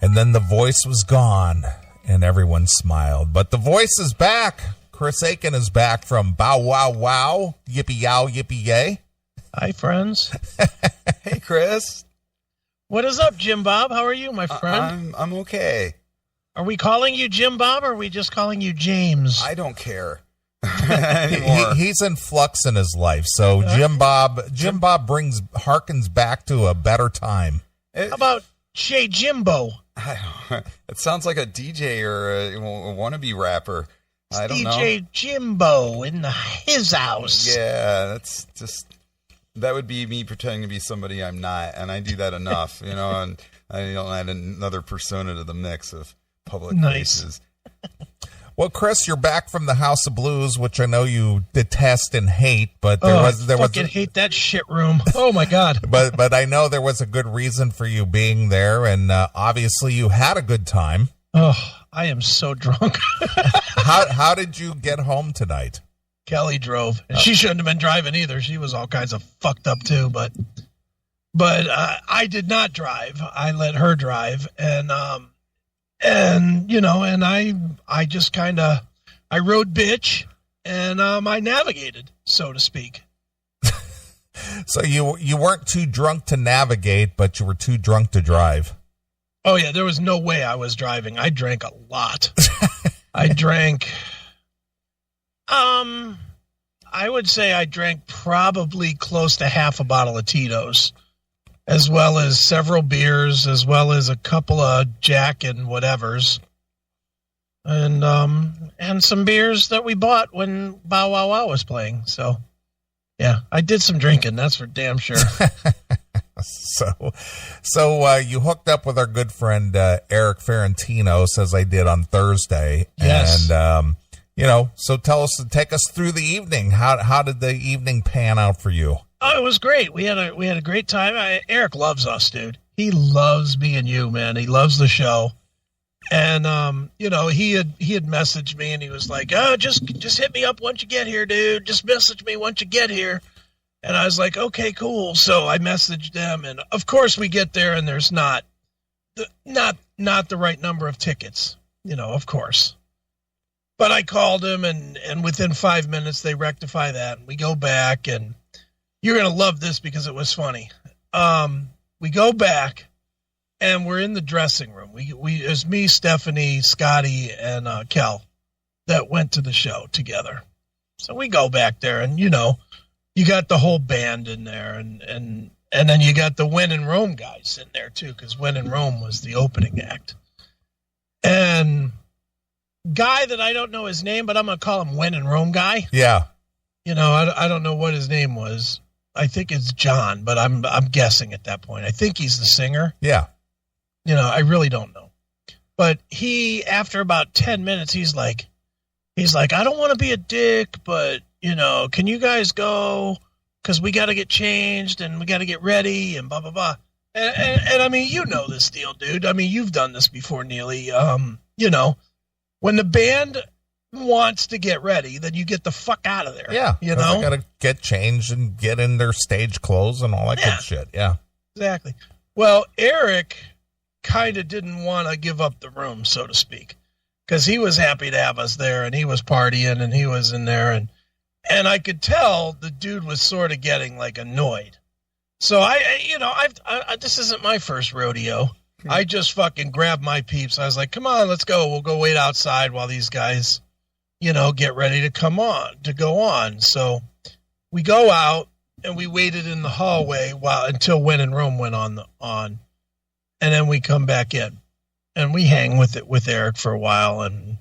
And then the voice was gone, and everyone smiled. But the voice is back. Chris Aiken is back from Bow Wow Wow, Yippee Yow, Yippee Yay. Hi, friends. Hey, Chris. What is up, Jim Bob? How are you, my friend? I'm okay. Are we calling you Jim Bob, or are we just calling you James? I don't care anymore. He's in flux in his life, so Jim Bob harkens back to a better time. How about Shay Jimbo? It sounds like a DJ or a wannabe rapper. I don't know. DJ Jimbo in his house. Yeah, that would be me pretending to be somebody I'm not, and I do that enough, and I don't add another persona to the mix of public places. Well, Chris, you're back from the House of Blues, which I know you detest and hate, but I fucking hate that shit room. Oh my God! But I know there was a good reason for you being there, and obviously you had a good time. Oh, I am so drunk. How did you get home tonight? Kelly drove. And she shouldn't have been driving either. She was all kinds of fucked up too. But I did not drive. I let her drive, and I just kind of I rode bitch, and I navigated, so to speak. So you weren't too drunk to navigate, but you were too drunk to drive. Oh yeah, there was no way I was driving. I drank a lot. I drank. I would say I drank probably close to half a bottle of Tito's, as well as several beers, as well as a couple of Jack and whatevers, and some beers that we bought when Bow Wow Wow was playing. So, yeah, I did some drinking. That's for damn sure. So you hooked up with our good friend Eric Ferrentinos, as I did on Thursday. Yes. And so take us through the evening. How did the evening pan out for you? Oh, it was great. We had a great time. Eric loves us, dude. He loves me and you, man. He loves the show. And he had messaged me, and he was like, "Oh, just hit me up once you get here, dude. Just message me once you get here." And I was like, "Okay, cool." So I messaged them, and of course we get there, and there's not the right number of tickets, of course. But I called him, and within 5 minutes they rectify that, and we go back, and you're gonna love this because it was funny. We go back, and we're in the dressing room. We it was me, Stephanie, Scotty, and Kel that went to the show together. So we go back there, and you got the whole band in there, and then you got the When in Rome guys in there too, because When in Rome was the opening act. And guy that I don't know his name, but I'm gonna call him When in Rome guy. Yeah. I don't know what his name was. I think it's John, but I'm guessing at that point. I think he's the singer. Yeah. I really don't know. But he, after about 10 minutes, he's like, I don't want to be a dick, but can you guys go? Because we got to get changed and we got to get ready and blah, blah, blah. And I mean, this deal, dude. I mean, you've done this before, Neely. When the band wants to get ready, then you get the fuck out of there. Yeah. They got to get changed and get in their stage clothes and all that good shit. Yeah. Exactly. Well, Eric kind of didn't want to give up the room, so to speak, because he was happy to have us there, and he was partying, and he was in there, and I could tell the dude was sort of getting like annoyed. So I this isn't my first rodeo. I just fucking grabbed my peeps. I was like, "Come on, let's go. We'll go wait outside while these guys, get ready to go on." So we go out, and we waited in the hallway until When in Rome went on, and then we come back in, and we hang with Eric for a while, and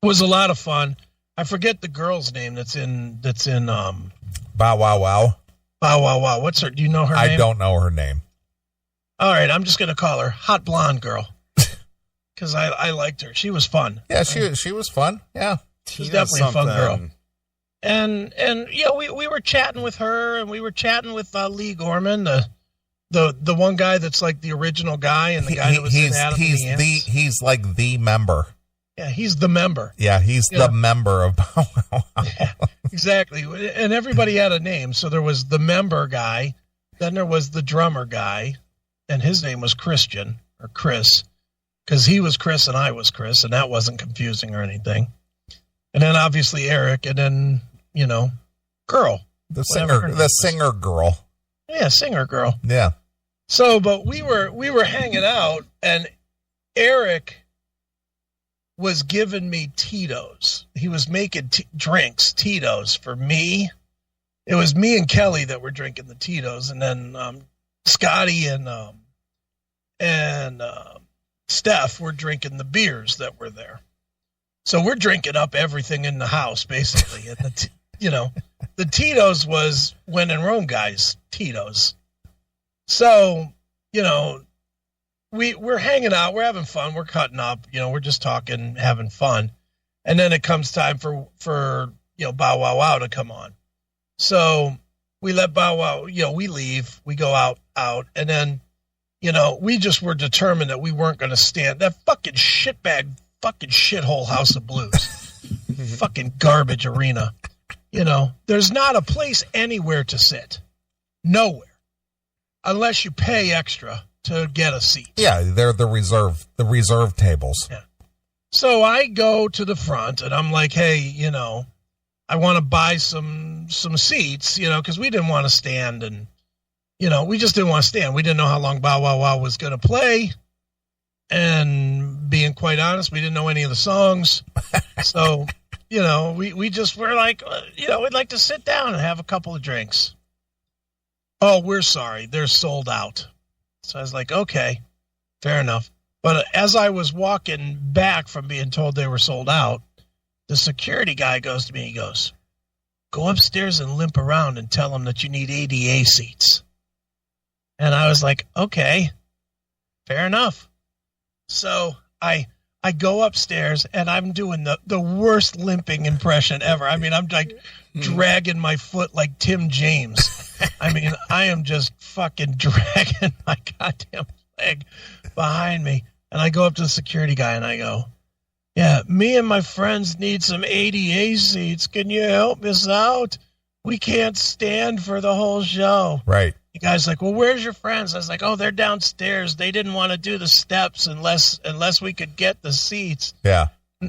it was a lot of fun. I forget the girl's name that's in Bow Wow Wow. Bow Wow Wow. What's her? Do you know her name? I don't know her name. All right, I'm just gonna call her Hot Blonde Girl because I liked her. She was fun. Yeah, she was fun. Yeah, she's definitely a fun girl. And we were chatting with her, and we were chatting with Lee Gorman, the one guy that's like the original guy, and the guy that was in Adam and the Ants. He's like the member. Yeah, he's the member. Yeah, he's the member of Bow Wow Wow. Yeah, exactly. And everybody had a name. So there was the member guy, then there was the drummer guy, and his name was Christian or Chris. because he was Chris and I was Chris, and that wasn't confusing or anything. And then obviously Eric, and then, girl. The singer girl. Yeah, singer girl. Yeah. So, but we were hanging out, and Eric was giving me Tito's. He was making drinks, Tito's, for me. It was me and Kelly that were drinking the Tito's, and then Scotty and Steph were drinking the beers that were there. So we're drinking up everything in the house, basically. And the Tito's was when in Rome guys, Tito's. So, we're hanging out, we're having fun, we're cutting up, we're just talking, having fun. And then it comes time for Bow Wow Wow to come on. So we let Bow Wow, we leave, we go out, and then, we just were determined that we weren't going to stand that fucking shitbag, fucking shithole House of Blues, fucking garbage arena. There's not a place anywhere to sit, nowhere, unless you pay extra to get a seat. Yeah, they're the reserve tables. Yeah. So I go to the front and I'm like, hey, I want to buy some seats, because we didn't want to stand, and we just didn't want to stand. We didn't know how long Bow Wow Wow was going to play, and being quite honest, we didn't know any of the songs. So, we just were like, we'd like to sit down and have a couple of drinks. Oh, we're sorry, they're sold out. So I was like, okay, fair enough. But as I was walking back from being told they were sold out, the security guy goes to me, he goes, go upstairs and limp around and tell them that you need ADA seats. And I was like, okay, fair enough. So I go upstairs and I'm doing the worst limping impression ever. I mean, I'm like dragging my foot like Tim James. I mean, I am just fucking dragging my goddamn leg behind me. And I go up to the security guy and I go, yeah, me and my friends need some ADA seats. Can you help us out? We can't stand for the whole show. Right. The guy's like, well, where's your friends? I was like, oh, they're downstairs. They didn't want to do the steps unless we could get the seats. Yeah.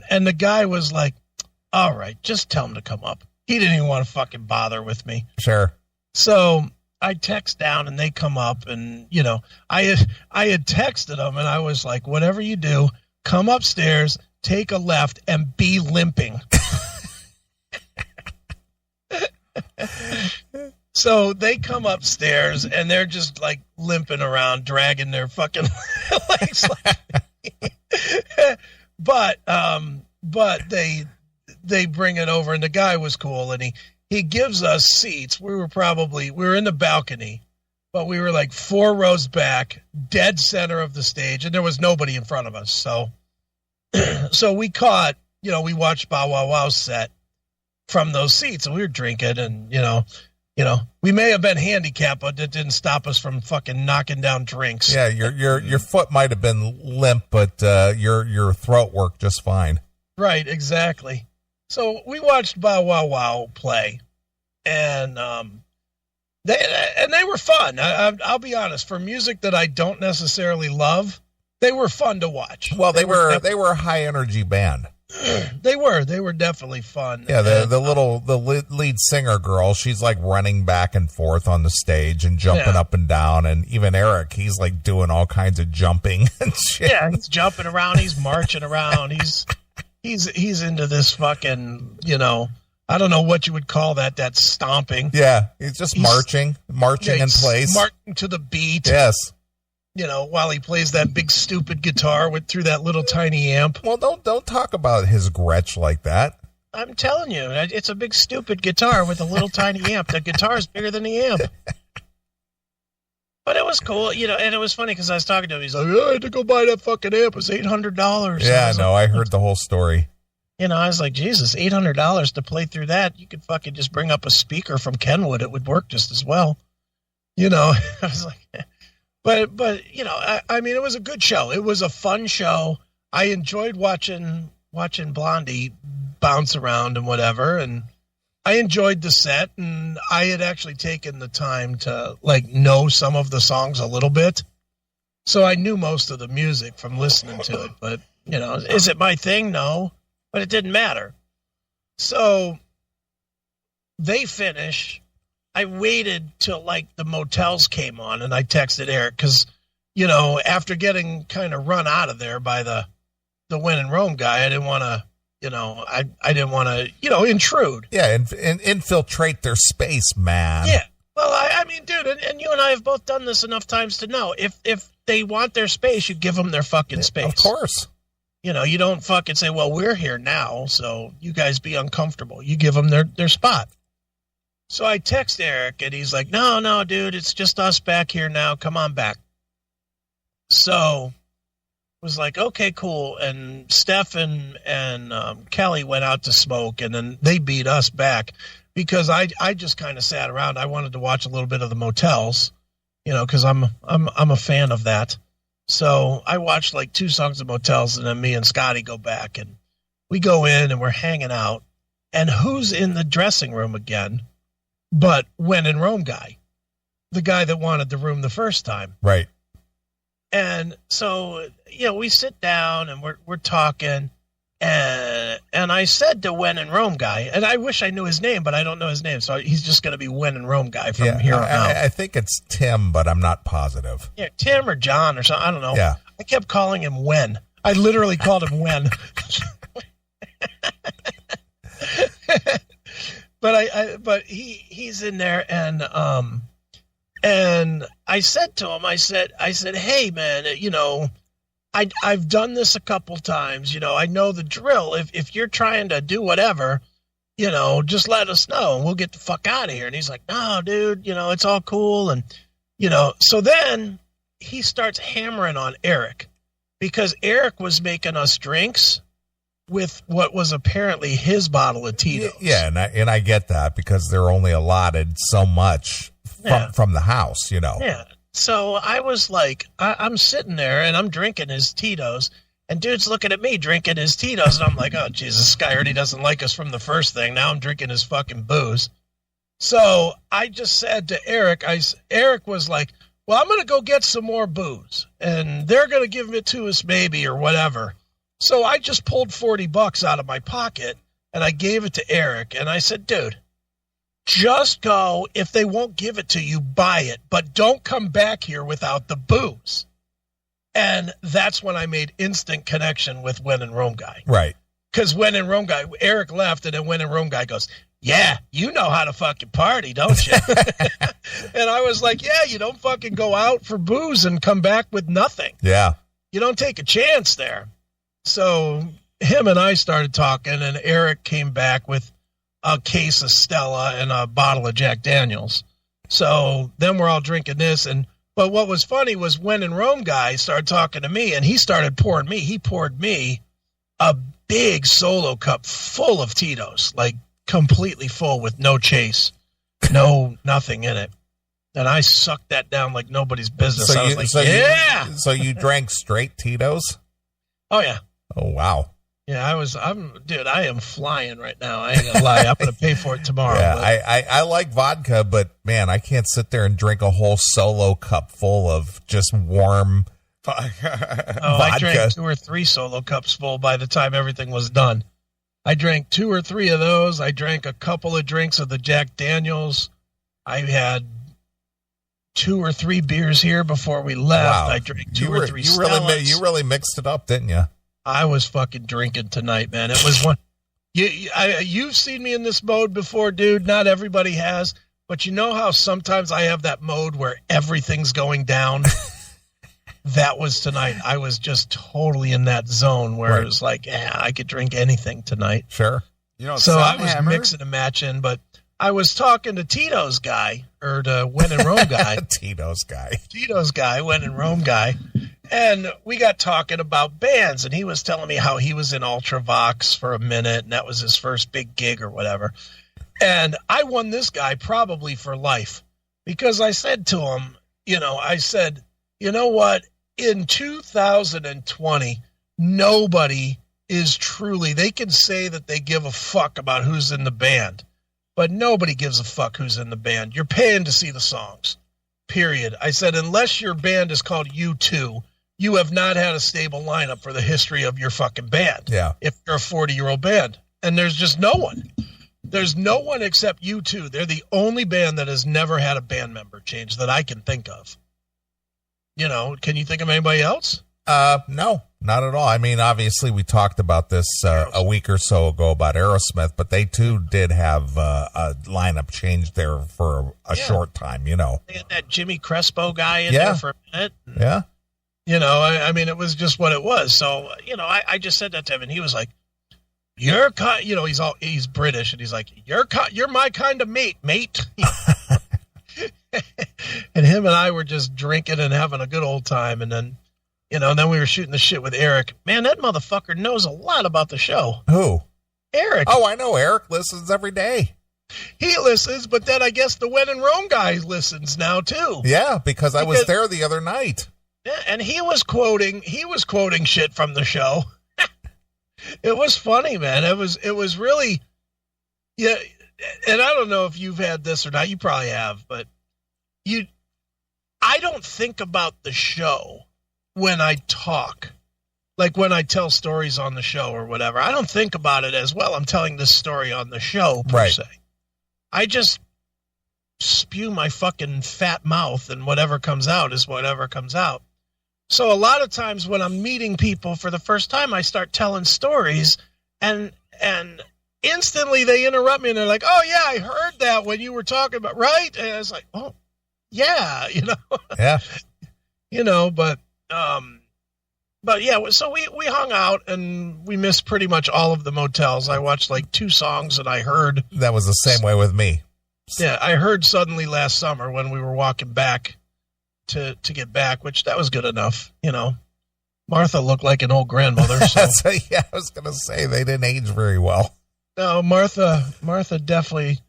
And the guy was like, all right, just tell him to come up. He didn't even want to fucking bother with me. Sure. So I text down and they come up, and, I had texted them and I was like, whatever you do, come upstairs, take a left, and be limping. So they come upstairs and they're just like limping around, dragging their fucking legs. But they bring it over, and the guy was cool, and he gives us seats. We were in the balcony, but we were like 4 rows back, dead center of the stage, and there was nobody in front of us. So we caught, we watched Bow Wow Wow's set from those seats, and we were drinking, and we may have been handicapped, but it didn't stop us from fucking knocking down drinks. Yeah, your foot might have been limp, but your throat worked just fine. Right, exactly. So we watched Bow Wow Wow play, and they were fun. I'll be honest, for music that I don't necessarily love, they were fun to watch. Well, they were a high energy band. They were definitely fun. Yeah, the lead singer girl, she's like running back and forth on the stage and jumping up and down, and even Eric, he's like doing all kinds of jumping and shit. Yeah, he's jumping around, he's marching around, he's into this fucking, I don't know what you would call that stomping. Yeah, he's just marching in place, marching to the beat. Yes. While he plays that big stupid guitar through that little tiny amp. Well, don't talk about his Gretsch like that. I'm telling you, it's a big stupid guitar with a little tiny amp. The guitar is bigger than the amp. But it was cool, and it was funny because I was talking to him. He's like, I had to go buy that fucking amp. It was $800. Yeah, I heard the whole story. I was like, Jesus, $800 to play through that. You could fucking just bring up a speaker from Kenwood. It would work just as well. I was like... But I mean, it was a good show. It was a fun show. I enjoyed watching Blondie bounce around and whatever, and I enjoyed the set. And I had actually taken the time to know some of the songs a little bit, So I knew most of the music from listening to it, but, you know, is it my thing? No, but it didn't matter. So they finish. I waited till like the Motels came on, and I texted Eric because, you know, after getting kind of run out of there by the When in Rome guy, I didn't want to, you know, I didn't want to, you know, intrude. Yeah, and infiltrate their space, man. Yeah. Well, I mean, dude, and you and I have both done this enough times to know if they want their space, you give them their fucking space. Of course. You know, you don't fucking say, well, we're here now, so you guys be uncomfortable. You give them their spot. So I text Eric, and he's like, no, dude, it's just us back here now. Come on back. So was like, okay, cool. And Steph and Kelly went out to smoke, and then they beat us back because I just kind of sat around. I wanted to watch a little bit of the Motels, you know, because I'm a fan of that. So I watched like 2 songs of Motels, and then me and Scotty go back, and we go in and we're hanging out. And who's in the dressing room again but When in Rome guy, the guy that wanted the room the first time. Right. And so, you know, we sit down and we're talking, and I said to When in Rome guy, and I wish I knew his name, but I don't know his name, so he's just going to be When in Rome guy from here on out. I think it's Tim, but I'm not positive. Yeah, Tim or John or something. I don't know. Yeah. I kept calling him When. I literally called him When. But he's in there, and I said to him, I said, hey man, you know, I've done this a couple times, you know, I know the drill. If you're trying to do whatever, you know, just let us know and we'll get the fuck out of here. And he's like, no, dude, you know, it's all cool. And, you know, so then he starts hammering on Eric because Eric was making us drinks with what was apparently his bottle of Tito's. Yeah, and I get that because they're only allotted so much from the house, you know. Yeah. So I was like, I'm sitting there and I'm drinking his Tito's, and dude's looking at me drinking his Tito's, and I'm like, oh, Jesus, this guy already doesn't like us from the first thing. Now I'm drinking his fucking booze. So I just said to Eric, Eric was like, well, I'm going to go get some more booze, and they're going to give it to us maybe or whatever. So I just pulled $40 out of my pocket, and I gave it to Eric, and I said, dude, just go. If they won't give it to you, buy it, but don't come back here without the booze. And that's when I made instant connection with When in Rome guy. Right. Because When in Rome guy, Eric left, and then When in Rome guy goes, yeah, you know how to fucking party, don't you? And I was like, yeah, you don't fucking go out for booze and come back with nothing. Yeah. You don't take a chance there. So him and I started talking, and Eric came back with a case of Stella and a bottle of Jack Daniels. So then we're all drinking this. But what was funny was When in Rome guy started talking to me, and he started pouring me. He poured me a big solo cup full of Tito's, like completely full with no chase, nothing in it. And I sucked that down like nobody's business. I was like, yeah. So you drank straight Tito's? Oh, yeah. Oh, wow. Yeah, dude, I am flying right now. I ain't gonna lie. I'm going to pay for it tomorrow. Yeah, I like vodka, but man, I can't sit there and drink a whole solo cup full of just warm vodka. I drank 2 or 3 solo cups full by the time everything was done. I drank 2 or 3 of those. I drank a couple of drinks of the Jack Daniels. I had 2 or 3 beers here before we left. Wow. I drank 2 or 3 Stellas. You really mixed it up, didn't you? I was fucking drinking tonight, man. It was one. You've seen me in this mode before, dude. Not everybody has, but you know how sometimes I have that mode where everything's going down. That was tonight. I was just totally in that zone where it was like, I could drink anything tonight. Sure. You know, so I was mixing and matching, but I was talking to Tito's guy, or to When in Rome guy. Tito's guy, When in Rome guy. And we got talking about bands, and he was telling me how he was in Ultravox for a minute, and that was his first big gig or whatever. And I won this guy probably for life, because I said to him, you know what? In 2020, nobody is truly, they can say that they give a fuck about who's in the band, but nobody gives a fuck who's in the band. You're paying to see the songs. period. I said, unless your band is called U2, you have not had a stable lineup for the history of your fucking band. Yeah. If you're a 40-year-old band. And there's just no one. There's no one except U2. They're the only band that has never had a band member change that I can think of. You know, can you think of anybody else? No, not at all. I mean, obviously we talked about this a week or so ago about Aerosmith, but they too did have a lineup change there for a short time, you know. They had that Jimmy Crespo guy in there for a minute. Yeah. You know, I mean, it was just what it was. So, you know, I just said that to him, and he was like, "You're you know, he's British, and he's like, you're my kind of mate." And him and I were just drinking and having a good old time, and then, you know, and then we were shooting the shit with Eric. Man, that motherfucker knows a lot about the show. Who? Eric. Oh, I know. Eric listens every day. He listens, but then I guess the When in Rome guy listens now too. Yeah, because I was there the other night. Yeah, and he was quoting shit from the show. It was funny, man. It was really, yeah. And I don't know if you've had this or not. You probably have, but I don't think about the show when I talk, like when I tell stories on the show or whatever. I don't think about it as, well, I'm telling this story on the show per se. I just spew my fucking fat mouth, and whatever comes out is whatever comes out. So a lot of times when I'm meeting people for the first time, I start telling stories, and instantly they interrupt me and they're like, "Oh yeah, I heard that when you were talking about," right? And I was like, "Oh yeah," you know. Yeah. You know, but yeah, so we hung out and we missed pretty much all of the motels. I watched like 2 songs, and I heard that was the same way with me. Yeah, I heard Suddenly last summer when we were walking back to get back, which that was good enough, you know. Martha looked like an old grandmother. So. Yeah, I was going to say they didn't age very well. No, Martha definitely.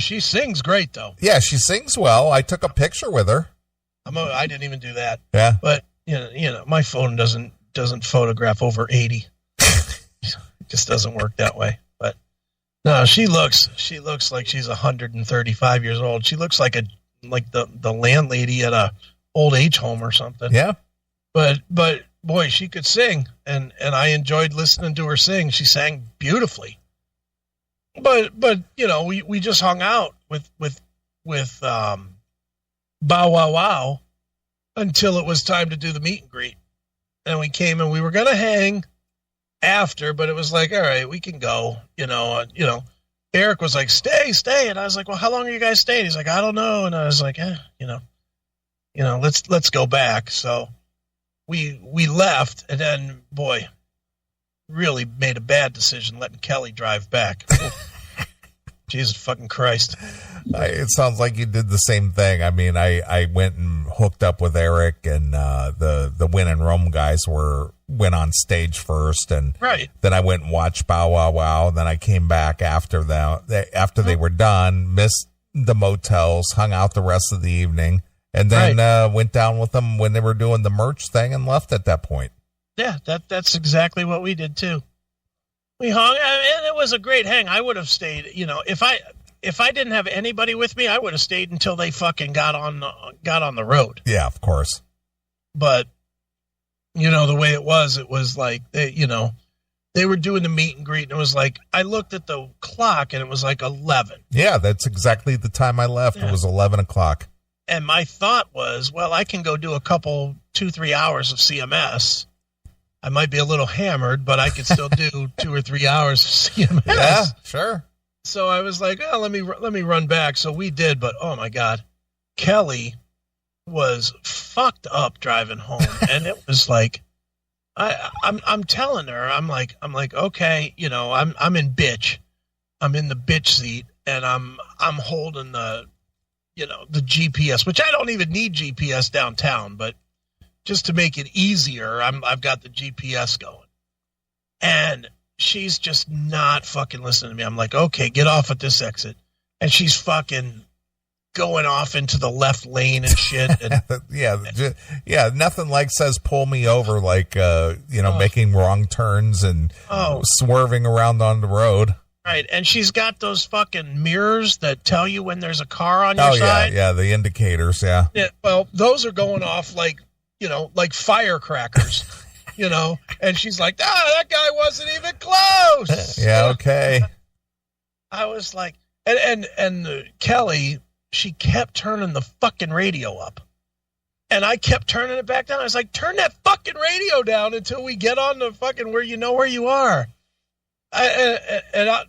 She sings great though. Yeah, she sings well. I took a picture with her. I didn't even do that. Yeah, but you know, my phone doesn't photograph over 80. It just doesn't work that way. But no, she looks like she's 135 years old. She looks like the landlady at a old age home or something. Yeah. But boy, she could sing, and I enjoyed listening to her sing. She sang beautifully. But you know, we just hung out with Bow Wow Wow until it was time to do the meet and greet. And we came, and we were gonna hang after, but it was like, all right, we can go. You know. Eric was like, stay, and I was like, well, how long are you guys staying? He's like, I don't know, and I was like, you know, let's go back. So we left, and then boy, really made a bad decision letting Kelly drive back. Jesus fucking Christ. It sounds like you did the same thing. I mean, I went and hooked up with Eric, and the Win and Rome guys went on stage first, and then I went and watched Bow Wow Wow. Then I came back after they were done, missed the motels, hung out the rest of the evening, and then went down with them when they were doing the merch thing and left at that point. Yeah, that's exactly what we did too. We hung, and it was a great hang. I would have stayed, you know, if I didn't have anybody with me, I would have stayed until they fucking got on the road. Yeah, of course. But you know, the way it was like they were doing the meet and greet, and it was like, I looked at the clock and it was like 11. Yeah, that's exactly the time I left. Yeah. It was 11 o'clock. And my thought was, well, I can go do a couple 2-3 hours of CMS. I might be a little hammered, but I could still do 2 or 3 hours of CMS. Yeah, sure. So I was like, oh, let me run back. So we did, but oh my God, Kelly was fucked up driving home, and it was like, I'm telling her, I'm like, okay, you know, I'm in bitch, I'm in the bitch seat, and I'm holding the GPS, which I don't even need GPS downtown, but just to make it easier, I've got the GPS going, and she's just not fucking listening to me. I'm like, okay, get off at this exit, and she's fucking going off into the left lane and shit. And, yeah, nothing like says pull me over, like making wrong turns and swerving around on the road. Right, and she's got those fucking mirrors that tell you when there's a car on your side. Yeah, the indicators, yeah. Yeah, well, those are going off like firecrackers, and she's like, that guy wasn't even close. Yeah, okay. I was like, and Kelly, she kept turning the fucking radio up. And I kept turning it back down. I was like, turn that fucking radio down until we get on the fucking where you are.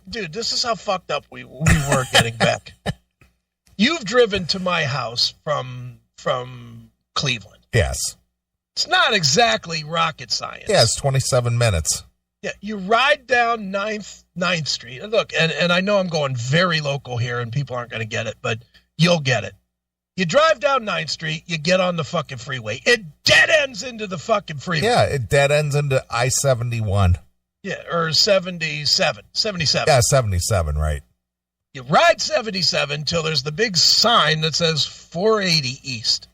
Dude, this is how fucked up we were getting back. You've driven to my house from Cleveland. Yes. It's not exactly rocket science. Yeah, it's 27 minutes. Yeah, you ride down 9th Street. And look, and I know I'm going very local here and people aren't going to get it, but you'll get it. You drive down 9th Street, you get on the fucking freeway. It dead ends into the fucking freeway. Yeah, it dead ends into I-71. Yeah, or 77. Yeah, 77, right. You ride 77 till there's the big sign that says 480 East.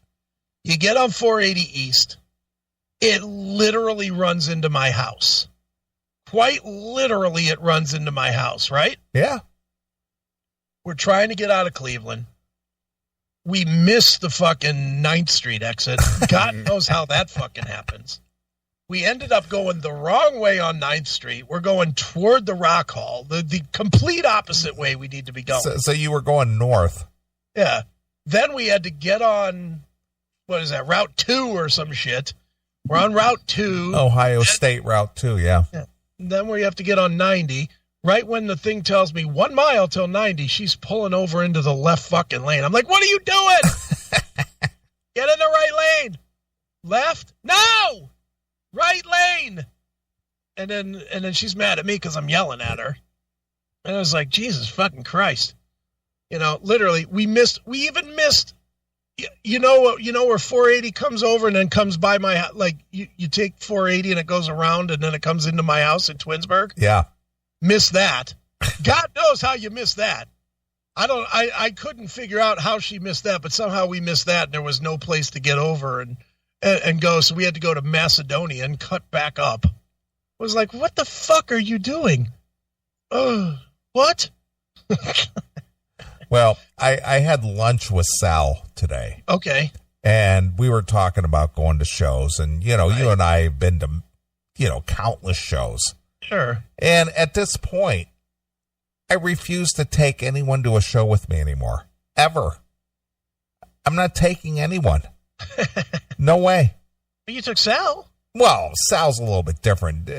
You get on 480 East. It literally runs into my house. Quite literally, it runs into my house, right? Yeah. We're trying to get out of Cleveland. We missed the fucking 9th Street exit. God knows how that fucking happens. We ended up going the wrong way on 9th Street. We're going toward the Rock Hall, the complete opposite way we need to be going. So you were going north. Yeah. Then we had to get on, what is that, Route 2 or some shit. We're on Route 2. Ohio State Route 2, yeah. And then we have to get on 90. Right when the thing tells me 1 mile till 90, she's pulling over into the left fucking lane. I'm like, what are you doing? Get in the right lane. Left? No! Right lane. And then she's mad at me because I'm yelling at her. And I was like, Jesus fucking Christ. Literally, we even missed, where 480 comes over and then comes by my house. Like, you take 480 and it goes around and then it comes into my house in Twinsburg. Yeah. Miss that. God knows how you miss that. I couldn't figure out how she missed that, but somehow we missed that and there was no place to get over and go. So we had to go to Macedonia and cut back up. I was like, what the fuck are you doing? What? Well, I had lunch with Sal today. Okay. And we were talking about going to shows and, you and I have been to, countless shows. Sure. And at this point, I refuse to take anyone to a show with me anymore. Ever. I'm not taking anyone. No way. You took Sal. Well, Sal's a little bit different.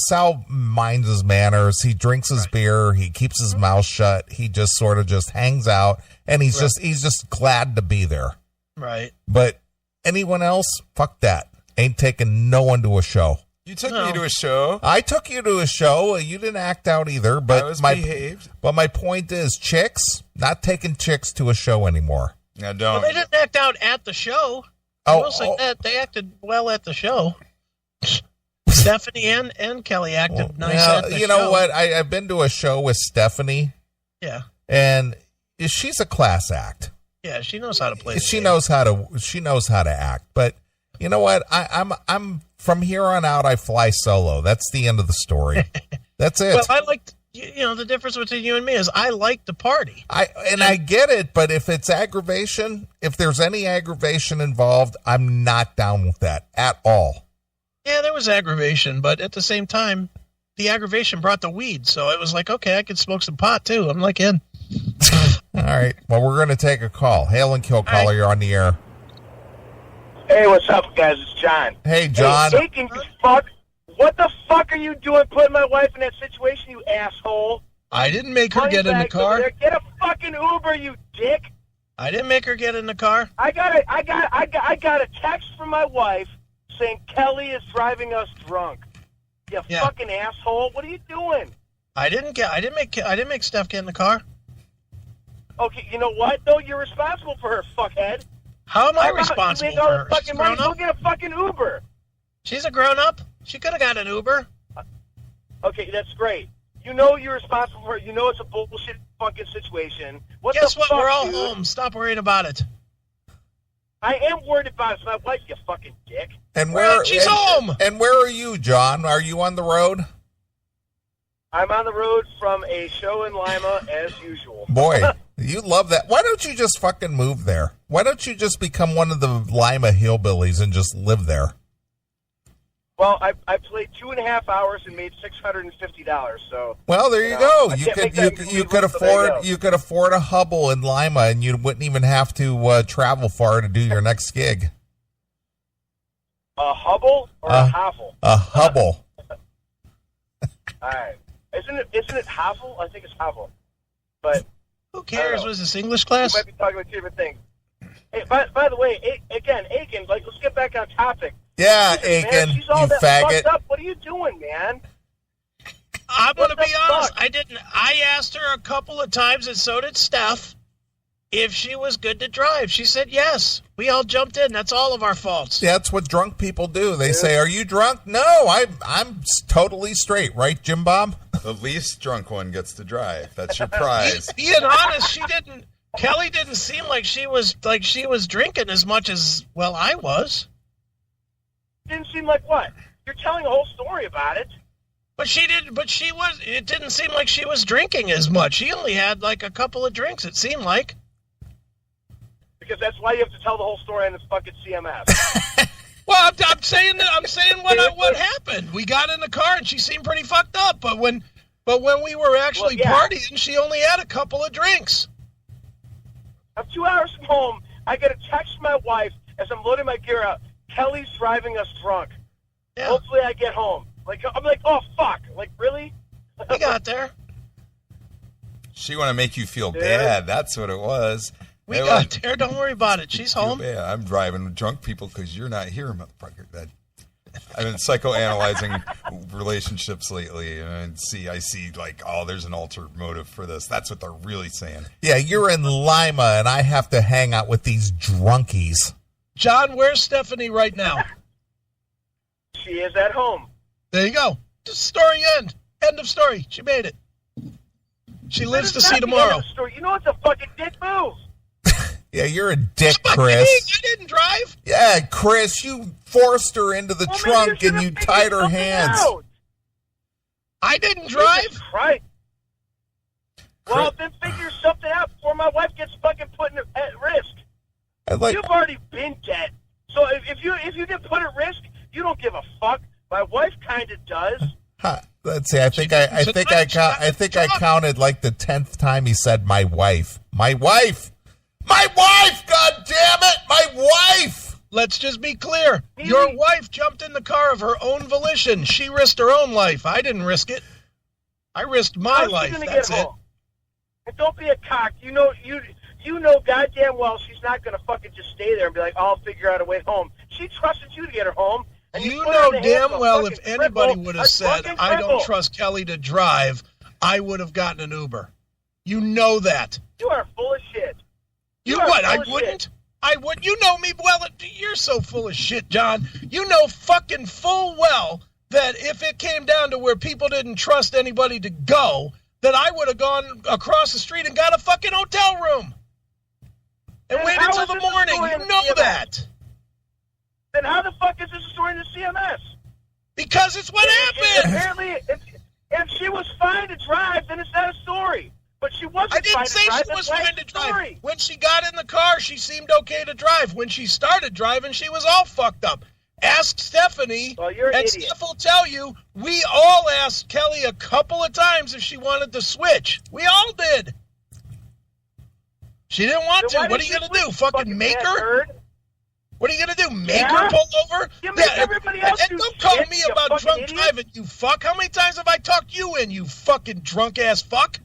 Sal minds his manners. He drinks his beer. He keeps his mouth shut. He just sort of just hangs out. And he's just glad to be there. Right. But anyone else, fuck that. Ain't taking no one to a show. You took me to a show. I took you to a show. You didn't act out either. But I was behaved. But my point is, chicks, not taking chicks to a show anymore. Now don't. Well, they didn't act out at the show. They acted well at the show. Stephanie and Kelly acted nice at the show. You know what? I've been to a show with Stephanie. Yeah. And she's a class act. Yeah, she knows how to play. She knows how to act. But you know what? I'm from here on out. I fly solo. That's the end of the story. That's it. Well, I liked. The difference between you and me is I like the party. I get it, but if it's aggravation, if there's any aggravation involved, I'm not down with that at all. Yeah, there was aggravation, but at the same time, the aggravation brought the weed, so it was like, okay, I could smoke some pot too. I'm like in. All right. Well, we're going to take a call. Hail and kill caller, you're on the air. Hey, what's up, guys? It's John. Hey, John. Hey, you fuck. What the fuck are you doing putting my wife in that situation, you asshole? I didn't make her get in the car. Get a fucking Uber, you dick. I didn't make her get in the car. I got a text from my wife saying Kelly is driving us drunk. You fucking asshole. What are you doing? I didn't make Steph get in the car. Okay, you know what? though? You're responsible for her, fuckhead. How am I responsible you make all for her? the fucking money. Go get a fucking Uber. She's a grown-up. She could have got an Uber. Okay, that's great. You know you're responsible for her. You know it's a bullshit fucking situation. Guess what? Fuck, we're all dude? home. Stop worrying about it. I am worried about it. It's my wife, you fucking dick. And she's home. And where are you, John? Are you on the road? I'm on the road from a show in Lima as usual. Boy, you love that. Why don't you just fucking move there? Why don't you just become one of the Lima hillbillies and just live there? Well, I played 2.5 hours and made $650. So well, there you go. You could afford a Hubble in Lima, and you wouldn't even have to travel far to do your next gig. A Hubble or a Havel? A Hubble. All right. Isn't it Havel? I think it's Havel. But who cares? Was this English class? We might be talking about two different things. Hey, by the way, Aiken, like, let's get back on topic. Yeah, Jesus, Aiken, man, she's all you that faggot. Up. What are you doing, man? I'm going to be honest. I asked her a couple of times, and so did Steph, if she was good to drive. She said yes. We all jumped in. That's all of our faults. Yeah, that's what drunk people do. They say, "Are you drunk?" No, I'm totally straight, right, Jim Bob? The least drunk one gets to drive. That's your prize. Being honest, Kelly didn't seem like she was drinking as much as I was. Didn't seem like what? You're telling a whole story about it. But she did. But it didn't seem like she was drinking as much. She only had like a couple of drinks. It seemed like. Because that's why you have to tell the whole story on this fucking CMS. Well, I'm saying what happened. We got in the car and she seemed pretty fucked up. But when we were actually partying, she only had a couple of drinks. I'm 2 hours from home. I get a text from my wife as I'm loading my gear out. Kelly's driving us drunk. Yeah. Hopefully I get home. I'm like, oh, fuck. Like, really? We got there. She want to make you feel bad. That's what it was. We got there. Don't worry about it. She's home. Bad. I'm driving with drunk people because you're not here, motherfucker. I've been psychoanalyzing relationships lately, and I see like, oh, there's an ulterior motive for this. That's what they're really saying. Yeah, you're in Lima, and I have to hang out with these drunkies. John, where's Stephanie right now? She is at home. There you go. Story end. End of story. She made it. She lives to see tomorrow. You know it's a fucking dick move. Yeah, you're a dick, Chris. I didn't drive. Yeah, Chris, you forced her into the trunk and you tied her hands. I didn't drive. Right. Well, then figure something out before my wife gets fucking put at risk. You've already been dead. So if you get put at risk, you don't give a fuck. My wife kind of does. Let's see. I think I counted like the 10th time he said my wife. My wife. My wife. God damn it. My wife. Let's just be clear. Your wife jumped in the car of her own volition. She risked her own life. I didn't risk it. I risked my life. That's it. And don't be a cock. You know goddamn well she's not going to fucking just stay there and be like, I'll figure out a way home. She trusted you to get her home. And you know damn well if anybody would have said, I don't trust Kelly to drive, I would have gotten an Uber. You know that. You are full of shit. I wouldn't. I would. You know me well. You're so full of shit, John. You know fucking full well that if it came down to where people didn't trust anybody to go, that I would have gone across the street and got a fucking hotel room. And waited until the morning. You know that. Then how the fuck is this a story in the CMS? Because it's what happened. Apparently, if she was fine to drive, then it's not a story. But she wasn't. I didn't say she was fine to drive. When she got in the car, she seemed okay to drive. When she started driving, she was all fucked up. Ask Stephanie, and Steph will tell you, we all asked Kelly a couple of times if she wanted to switch. We all did. She didn't want to. What are you going to do? Fucking make her? What are you going to do? Make her pull over? Everybody else and don't talk to me about drunk driving, you fuck. How many times have I talked you in, you fucking drunk-ass fuck?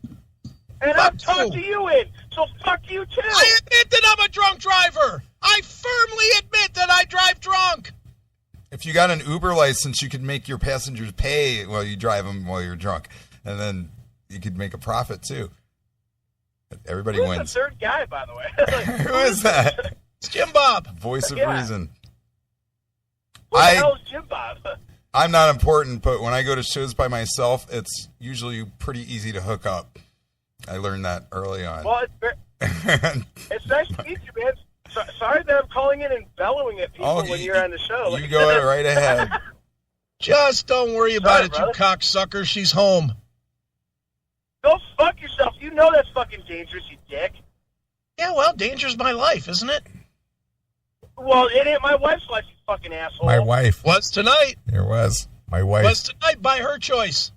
And I'm talking you in, so fuck you too. I admit that I'm a drunk driver. I firmly admit that I drive drunk. If you got an Uber license, you could make your passengers pay while you drive them while you're drunk. And then you could make a profit too. Everybody wins. Who's the third guy, by the way? Who is that? It's Jim Bob. Voice of reason. Who the hell is Jim Bob? I'm not important, but when I go to shows by myself, it's usually pretty easy to hook up. I learned that early on. Well, it's nice to meet you, man. Sorry that I'm calling in and bellowing at people when you're on the show. You go right ahead. Just don't worry about it, you cocksucker. She's home. Go fuck yourself. You know that's fucking dangerous, you dick. Yeah, well, danger's my life, isn't it? Well, it ain't my wife's life, you fucking asshole. My wife. Was tonight. There was. My wife. Was tonight by her choice.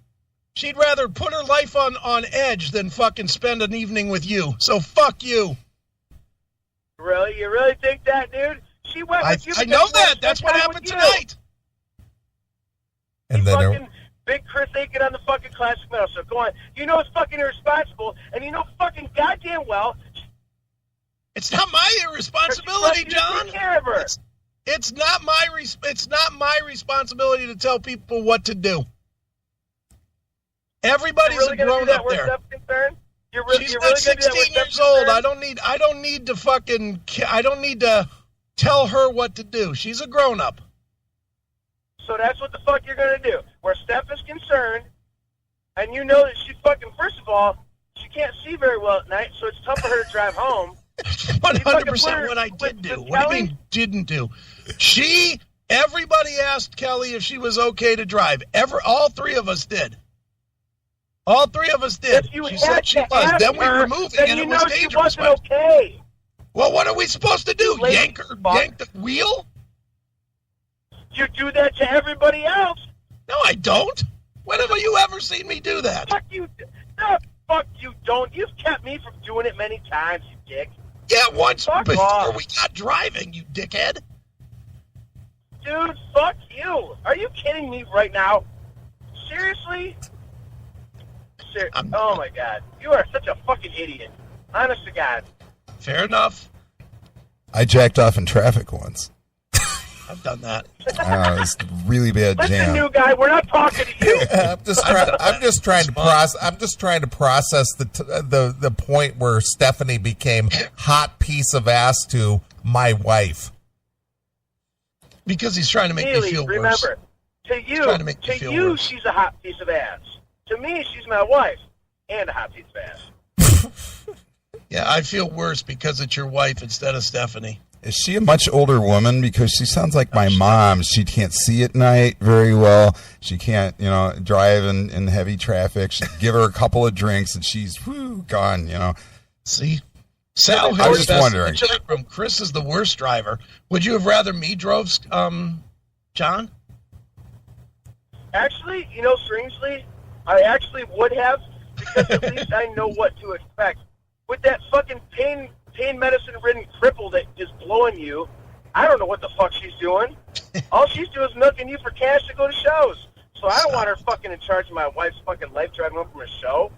She'd rather put her life on edge than fucking spend an evening with you. So fuck you. Really? You really think that, dude? She went with you. I know that. That's what happened tonight. And you then fucking big Chris Aiken on the fucking classic metal. So go on. You know it's fucking irresponsible, and you know fucking goddamn well. It's not my irresponsibility, John. It's not my responsibility to tell people what to do. Everybody's really a grown up there. She's not 16 years old. I don't need to tell her what to do. She's a grown up. So that's what the fuck you're gonna do. Where Steph is concerned, and you know that she fucking, first of all, she can't see very well at night, so it's tough for her to drive home. 100% what I did do. What do you mean didn't do? Everybody asked Kelly if she was okay to drive. All three of us did. All three of us did. She said she was. Then we were moving, and it was dangerous. She wasn't okay. Well, what are we supposed to do? Yank the wheel? You do that to everybody else. No, I don't. When have you ever seen me do that? Fuck you. No, fuck you don't. You've kept me from doing it many times, you dick. Yeah, once before off. we got driving, you dickhead. Dude, fuck you. Are you kidding me right now? Seriously? Oh, my God. You are such a fucking idiot. Honest to God. Fair enough. I jacked off in traffic once. I've done that. It was a really bad jam. Listen, new guy, we're not talking to you. I'm just trying to process the point where Stephanie became hot piece of ass to my wife. Because he's trying to make me feel worse. Remember, to you, she's a hot piece of ass. To me, she's my wife and a hot piece of ass. Yeah, I feel worse because it's your wife instead of Stephanie. Is she a much older woman? Because she sounds like my mom. She can't see at night very well. She can't, drive in heavy traffic. She give her a couple of drinks and she's gone. See, Sal, I was just wondering. From Chris is the worst driver. Would you have rather me drove, John? Actually, strangely, I actually would have, because at least I know what to expect. With that fucking pain medicine-ridden cripple that is blowing you, I don't know what the fuck she's doing. All she's doing is milking you for cash to go to shows. So I don't want her fucking in charge of my wife's fucking life driving home from a show.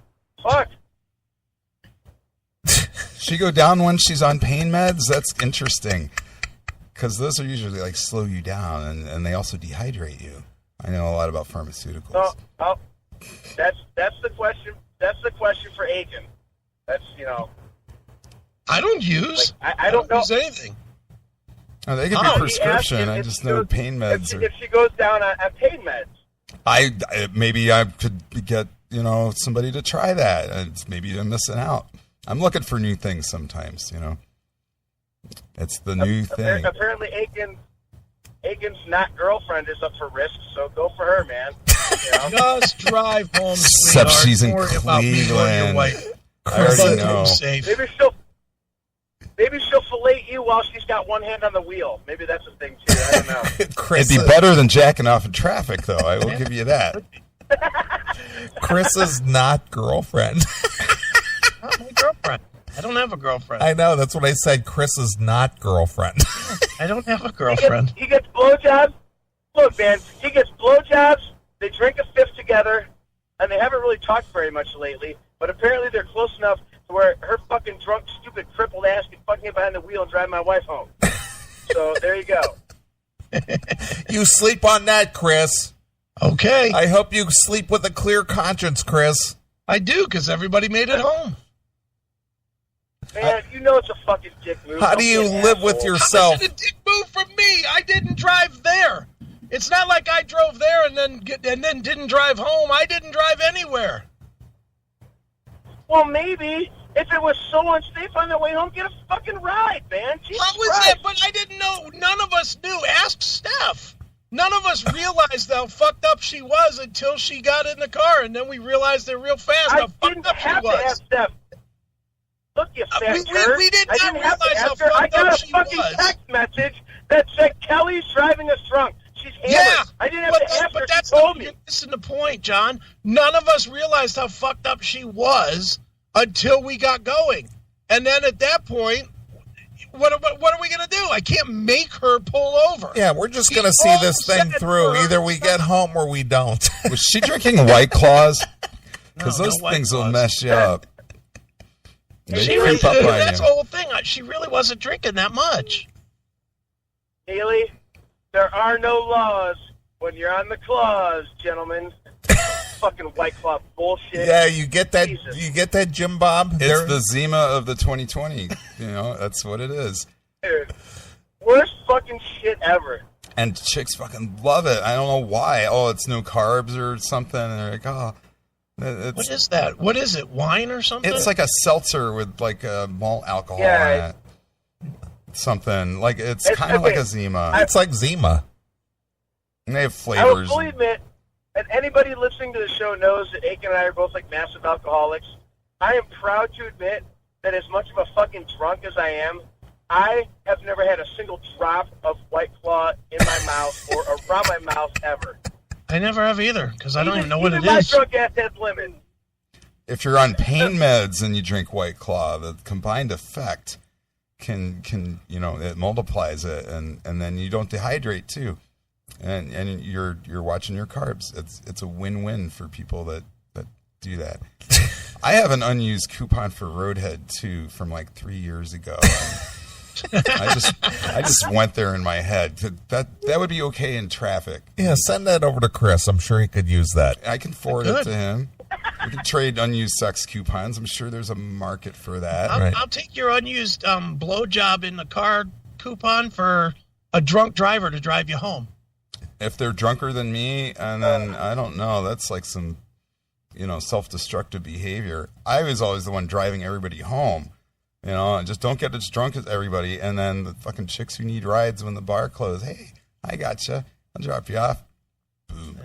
Fuck. She go down when she's on pain meds? That's interesting. Because those are usually like slow you down, and they also dehydrate you. I know a lot about pharmaceuticals. Oh, that's the question. That's the question for Aiken. That's, I don't use. I don't know. Use anything. Oh, they can be prescription. I just know pain meds. If she goes down on pain meds. Maybe I could get somebody to try that. Maybe I'm missing out. I'm looking for new things sometimes. It's the new thing. Apparently, Aiken's not girlfriend is up for risk, so go for her, man. Just drive home, except she's in Cleveland. I already know. Maybe she'll fillet you while she's got one hand on the wheel. Maybe that's a thing too. I don't know. It'd be better than jacking off in traffic, though. I will give you that. Chris's not girlfriend. Not my girlfriend. I don't have a girlfriend. I know. That's what I said. Chris's not girlfriend. I don't have a girlfriend. He gets blowjobs. Look, man, he gets blowjobs. They drink a fifth together, and they haven't really talked very much lately. But apparently they're close enough to where her fucking drunk, stupid, crippled ass can fucking get behind the wheel and drive my wife home. So there you go. You sleep on that, Chris. Okay. I hope you sleep with a clear conscience, Chris. I do, because everybody made it home. Man, it's a fucking dick move. How do you live with yourself? How is it a dick move from me? I didn't drive there. It's not like I drove there and then didn't drive home. I didn't drive anywhere. Well, maybe if it was so unsafe on the way home, get a fucking ride, man. Jesus How was Christ. that? But I didn't know. None of us knew. Ask Steph. None of us realized how fucked up she was until she got in the car, and then we realized it real fast how fucked up she was. Look, you fat we did not realize how fucked up she was. I got a fucking text message that said Kelly's driving us drunk. She's hammered. Yeah, I didn't have to ask her. But that's you're missing the point, John. None of us realized how fucked up she was until we got going, and then at that point, what are we gonna do? I can't make her pull over. Yeah, we're just gonna see this thing through. Either we get home or we don't. Was she drinking White Claws? Because No, those no things White will Claws. mess you up. They She creep up on that's you. the whole thing. She really wasn't drinking that much. Haley, there are no laws when you're on the claws, gentlemen. Fucking White Claw bullshit. Yeah, you get that. Jesus. You get that, Jim Bob. It's the Zima of the 2020. That's what it is. Dude, worst fucking shit ever. And chicks fucking love it. I don't know why. Oh, it's no carbs or something. And they're like, oh. What is that? What is it? Wine or something? It's like a seltzer with like malt alcohol in it. Something. Like it's kind of like a Zima. It's like Zima. And they have I will flavors. fully admit, and anybody listening to the show knows that Aiken and I are both like massive alcoholics. I am proud to admit that as much of a fucking drunk as I am, I have never had a single drop of White Claw in my mouth or around my mouth ever. I never have either, because I don't even know what it my is. drunk ass has lemon. If you're on pain meds and you drink White Claw, the combined effect can it multiplies it, and then you don't dehydrate too, and you're watching your carbs. It's a win-win for people that do that. I have an unused coupon for Roadhead too from like 3 years ago. I just went there in my head. That would be okay in traffic. Yeah, send that over to Chris. I'm sure he could use that. I can forward it to him. We can trade unused sex coupons. I'm sure there's a market for that. I'll take your unused blowjob in the car coupon for a drunk driver to drive you home. If they're drunker than me, and then I don't know, that's like some, self-destructive behavior. I was always the one driving everybody home. And just don't get as drunk as everybody. And then the fucking chicks who need rides when the bar closed. Hey, I gotcha. I'll drop you off. Boom.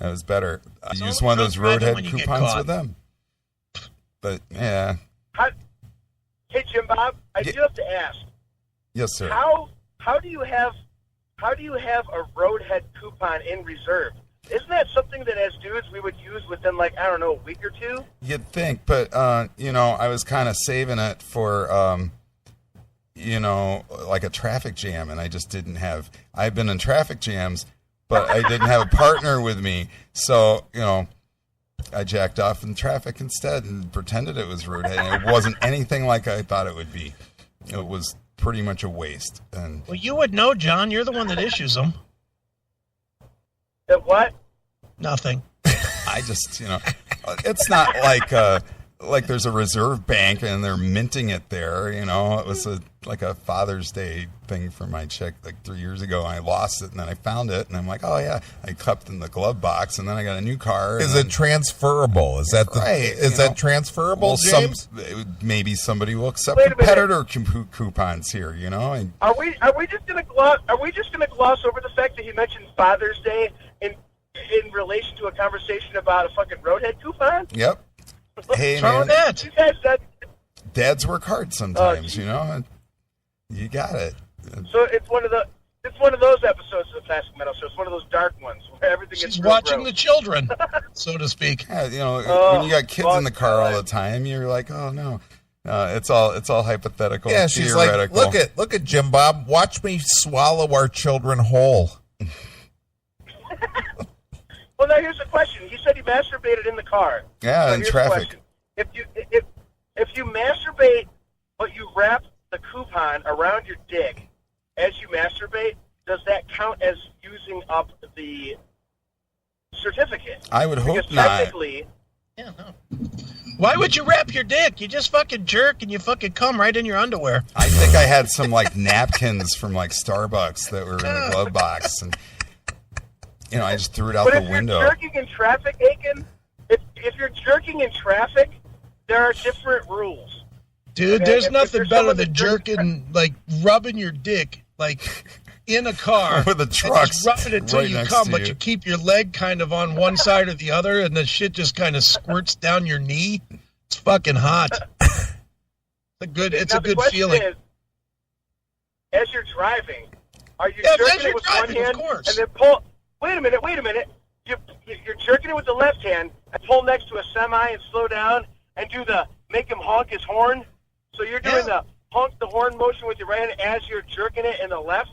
That was better. I used one of those Roadhead coupons with them. But, yeah. Hey, Jim Bob, I do have to ask. Yes, sir. How do you have a Roadhead coupon in reserve? Isn't that something that as dudes we would use within a week or two? You'd think, but I was kind of saving it for like a traffic jam, and I just didn't have. I've been in traffic jams, but I didn't have a partner with me, so I jacked off in traffic instead and pretended it was Roadhead, and it wasn't anything like I thought it would be. It was pretty much a waste. And well, you would know, John. You're the one that issues them. What? Nothing. I just, it's not like there's a reserve bank and they're minting it there. It was like a Father's Day thing for my chick like 3 years ago. And I lost it and then I found it and I'm like, oh yeah, I kept it in the glove box and then I got a new car. Is it transferable? Is that that transferable, well, James? Maybe somebody will accept competitor coupons here. Are we just gonna gloss over the fact that he mentioned Father's Day in relation to a conversation about a fucking Roadhead coupon? Yep. Hey, man. You guys, dads work hard sometimes, and you got it. So it's one of those episodes of the Classic Metal Show. It's one of those dark ones where everything She's is watching gross. the children, so to speak. Yeah, when you got kids in the car all the time, you're like, oh no. It's all hypothetical. Yeah, she's like, look at Jim Bob. Watch me swallow our children whole. Well, now here's the question. He said he masturbated in the car. Yeah, in traffic. If you masturbate, but you wrap the coupon around your dick as you masturbate, does that count as using up the certificate? I would hope because not. Technically, yeah, no. Why would you wrap your dick? You just fucking jerk and you fucking come right in your underwear. I think I had some napkins from Starbucks that were in the glove box, and I just threw it out the window. If you're jerking in traffic, Aiken, if you're jerking in traffic, there are different rules. Dude, there's nothing better than jerking, rubbing your dick, in a car with the trucks, rub it until you come, but you keep your leg kind of on one side or the other, and the shit just kind of squirts down your knee. It's fucking hot. It's a good feeling. Is, as you're driving, are you jerking it with one hand and then pull? Wait a minute. You're jerking it with the left hand and pull next to a semi and slow down and do the make him honk his horn. So you're doing the honk the horn motion with your right hand as you're jerking it in the left.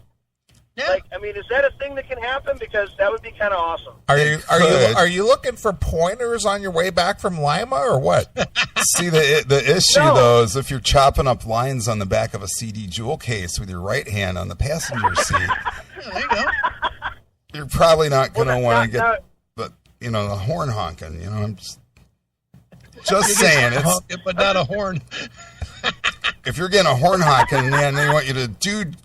Yeah. Like, I mean, is that a thing that can happen? Because that would be kind of awesome. Are you looking for pointers on your way back from Lima or what? See, the issue though is if you're chopping up lines on the back of a CD jewel case with your right hand on the passenger seat. There you go. You're probably not going to want to get the horn honking. I'm just saying, it's but not a horn. If you're getting a horn honking, man, they want you to, dude,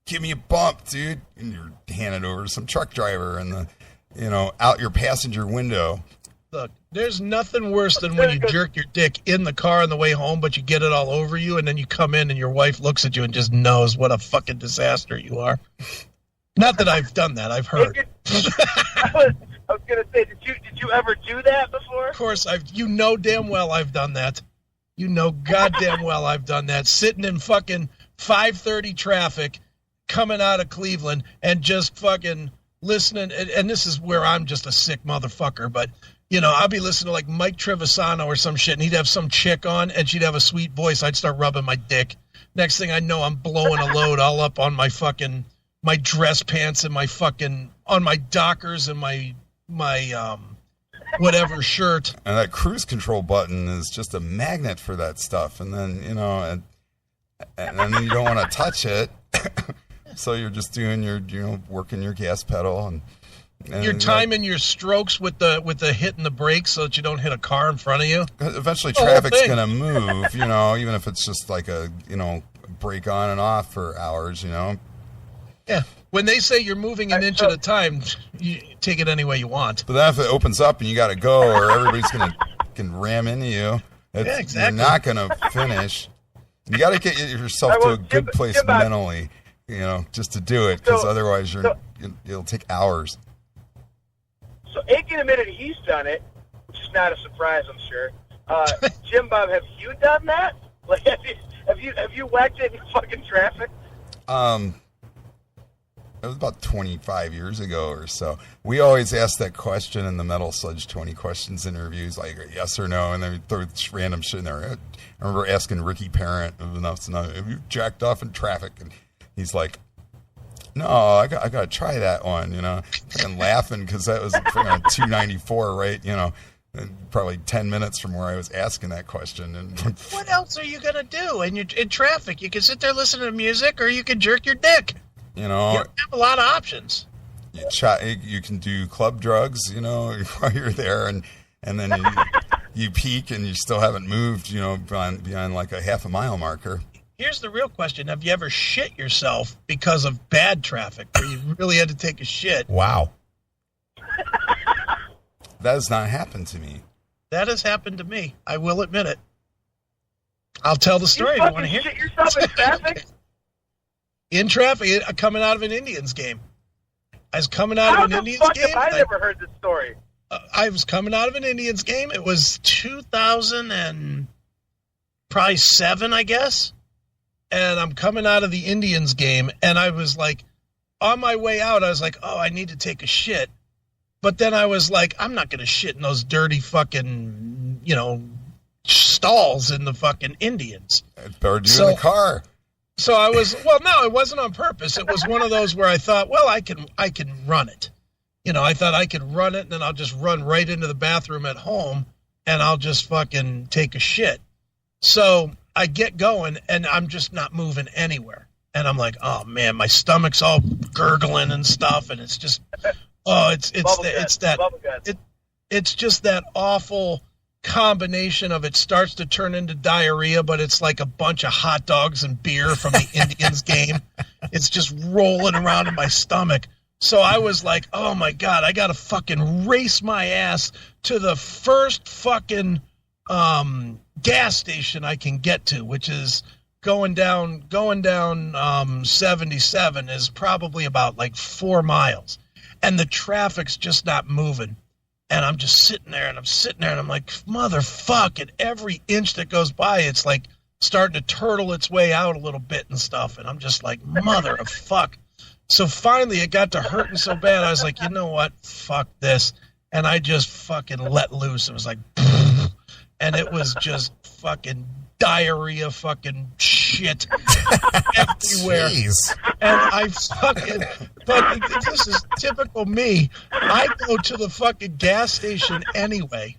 give me a bump, dude, and you're handing over to some truck driver and out your passenger window. Look, there's nothing worse than when you jerk your dick in the car on the way home, but you get it all over you, and then you come in and your wife looks at you and just knows what a fucking disaster you are. Not that I've done that, I've heard. I was gonna say, did you ever do that before? Of course, you know damn well I've done that. You know goddamn well I've done that. Sitting in fucking 5:30 traffic, coming out of Cleveland, and just fucking listening. And this is where I'm just a sick motherfucker, but I'll be listening to like Mike Trevisano or some shit, and he'd have some chick on, and she'd have a sweet voice. I'd start rubbing my dick. Next thing I know, I'm blowing a load all up on my fucking my dress pants and my fucking on my Dockers and my whatever shirt. And that cruise control button is just a magnet for that stuff. And then and then you don't want to touch it, so you're just doing your working your gas pedal and you're timing your strokes with the hitting the brakes so that you don't hit a car in front of you. Eventually, traffic's gonna move. Even if it's just like a brake on and off for hours. Yeah. When they say you're moving an inch at a time, you take it any way you want. But then if it opens up and you got to go, or everybody's can ram into you, exactly. You're not going to finish. You got to get yourself to a good place mentally, just to do it, because otherwise it'll take hours. So Aiken admitted he's done it, which is not a surprise, I'm sure. Jim Bob, have you done that? Like, have you whacked it in fucking traffic? It was about 25 years ago or so. We always ask that question in the Metal Sludge 20 Questions interviews, like yes or no, and then we throw random shit in there. I remember asking Ricky Parent of Enough to Know, have you jacked off in traffic? And he's like, no, I got to try that one, fucking laughing because that was on 294, right? Probably 10 minutes from where I was asking that question. And what else are you going to do? And you're in traffic. You can sit there listening to music, or you can jerk your dick. You have a lot of options. You can do club drugs, while you're there, and then you peak and you still haven't moved, beyond like a half a mile marker. Here's the real question. Have you ever shit yourself because of bad traffic where you really had to take a shit? Wow. That has not happened to me. That has happened to me. I will admit it. I'll tell the story if you want to hear it. You shit yourself in traffic? In traffic, coming out of an Indians game. I was coming out of an Indians game. I never heard this story. I was coming out of an Indians game. It was 2007, I guess. And I'm coming out of the Indians game, and I was like, on my way out, I was like, oh, I need to take a shit. But then I was like, I'm not going to shit in those dirty fucking, stalls in the fucking Indians. It's better do in the car. So I was, no, it wasn't on purpose. It was one of those where I thought, well, I can run it. I thought I could run it, and then I'll just run right into the bathroom at home, and I'll just fucking take a shit. So I get going, and I'm just not moving anywhere. And I'm like, oh man, my stomach's all gurgling and stuff, and it's just, it's just that awful combination of it starts to turn into diarrhea, but it's like a bunch of hot dogs and beer from the Indians game. It's just rolling around in my stomach. So I was like, oh my God, I got to fucking race my ass to the first fucking gas station I can get to, which is going down 77 is probably about like 4 miles, and the traffic's just not moving. And I'm just sitting there, and I'm like, motherfuck, and every inch that goes by, it's like starting to turtle its way out a little bit and stuff. And I'm just like, mother of fuck. So finally it got to hurting so bad. I was like, you know what? Fuck this. And I just fucking let loose. It was like, and it was just fucking diarrhea fucking shit everywhere. Jeez. And I fucking, but this is typical me. I go to the fucking gas station anyway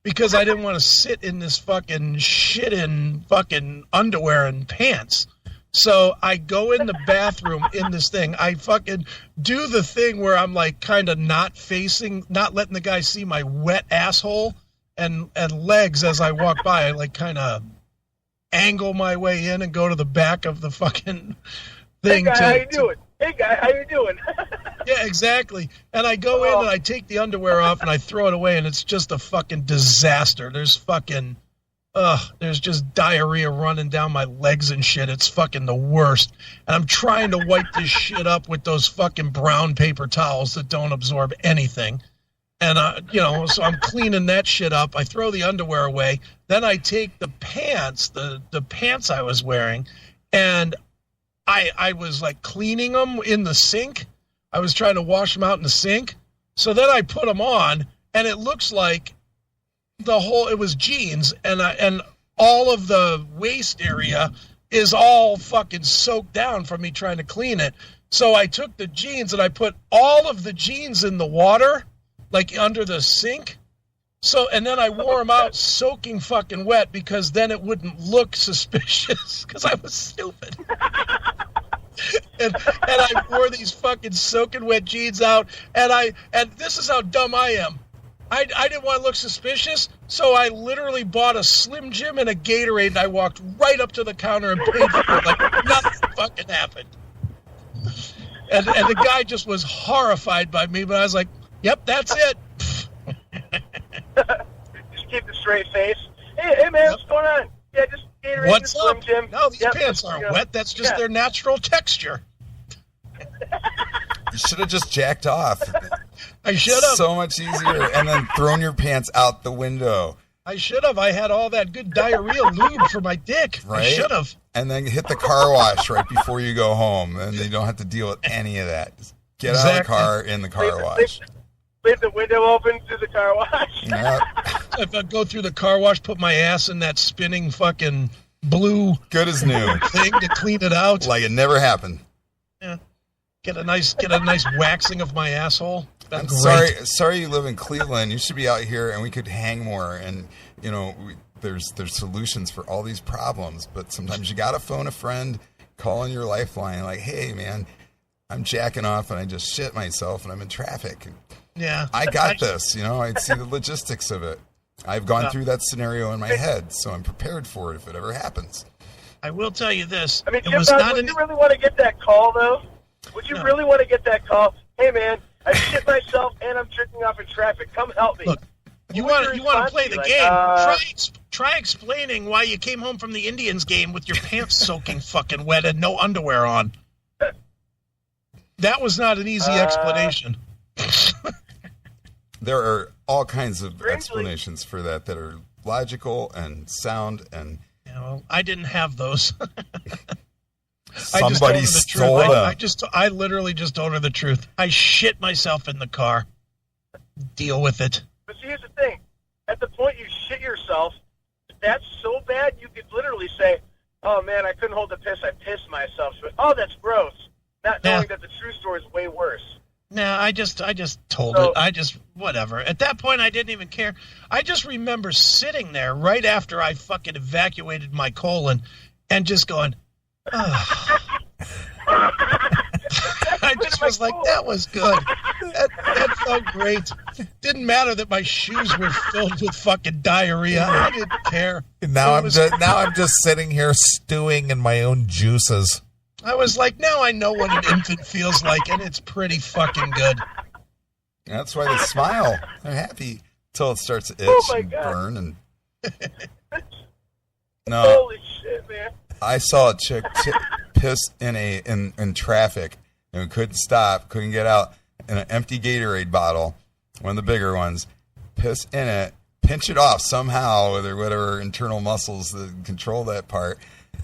because I didn't want to sit in this fucking shit in fucking underwear and pants. So I go in the bathroom in this thing. I fucking do the thing where I'm like kind of not letting the guy see my wet asshole and legs as I walk by. I like kind of angle my way in and go to the back of the fucking thing. Hey guy, how you doing? Hey guy, how you doing? Yeah, exactly. And I go in and I take the underwear off and I throw it away, and it's just a fucking disaster. There's just diarrhea running down my legs and shit. It's fucking the worst. And I'm trying to wipe this shit up with those fucking brown paper towels that don't absorb anything. And, so I'm cleaning that shit up. I throw the underwear away. Then I take the pants, the pants I was wearing, and I was like cleaning them in the sink. I was trying to wash them out in the sink. So then I put them on, and it looks like it was jeans, and all of the waist area is all fucking soaked down from me trying to clean it. So I took the jeans and I put all of the jeans in the water, like under the sink. So, and then I wore them out soaking fucking wet because then it wouldn't look suspicious because I was stupid. and I wore these fucking soaking wet jeans out, and this is how dumb I am. I didn't want to look suspicious, so I literally bought a Slim Jim and a Gatorade, and I walked right up to the counter and paid for it like nothing fucking happened. And the guy just was horrified by me, but I was like, yep, that's it. Just keep the straight face. Hey man, what's going on? Yeah, just Gatorade. What's Slim up? Jim. No, these pants aren't wet. That's just their natural texture. You should have just jacked off. I should have. So much easier. And then thrown your pants out the window. I should have. I had all that good diarrhea lube for my dick. Right? I should have. And then hit the car wash right before you go home. And you don't have to deal with any of that. Just get out of the car in the car wash. Leave the window open to the car wash. Yep. If I go through the car wash, put my ass in that spinning fucking blue Good as new. thing to clean it out. Like it never happened. Yeah. Get a nice waxing of my asshole. I'm great. sorry you live in Cleveland. You should be out here and we could hang more. And, there's solutions for all these problems. But sometimes you got to phone a friend, call in your lifeline. Like, hey, man, I'm jacking off and I just shit myself and I'm in traffic. Yeah. I got this. I'd see the logistics of it. I've gone through that scenario in my head, so I'm prepared for it if it ever happens. I will tell you this. I mean, Jim, would you really want to get that call, though? Would you really want to get that call? Hey, man, I shit myself and I'm jerking off in traffic. Come help me. Look, you want to play the game. Try explaining why you came home from the Indians game with your pants soaking fucking wet and no underwear on. That was not an easy explanation. There are all kinds of explanations for that are logical and sound and... I didn't have those. Somebody stole them. I literally just told her the truth. I shit myself in the car. Deal with it. But see, here's the thing. At the point you shit yourself, that's so bad you could literally say, oh, man, I couldn't hold the piss. I pissed myself. But, oh, that's gross. Not knowing that the true story is way worse. No, I just told it. Whatever. At that point, I didn't even care. I just remember sitting there right after I fucking evacuated my colon and just going, oh. I just was like, that was good. That felt great. Didn't matter that my shoes were filled with fucking diarrhea. I didn't care. Now I'm just sitting here stewing in my own juices. I was like, now I know what an infant feels like, and it's pretty fucking good. That's why they smile. They're happy until it starts to itch and burn. And no, holy shit, man! I saw a chick piss in traffic and couldn't stop, couldn't get out, in an empty Gatorade bottle, one of the bigger ones, piss in it, pinch it off somehow with whatever internal muscles that control that part,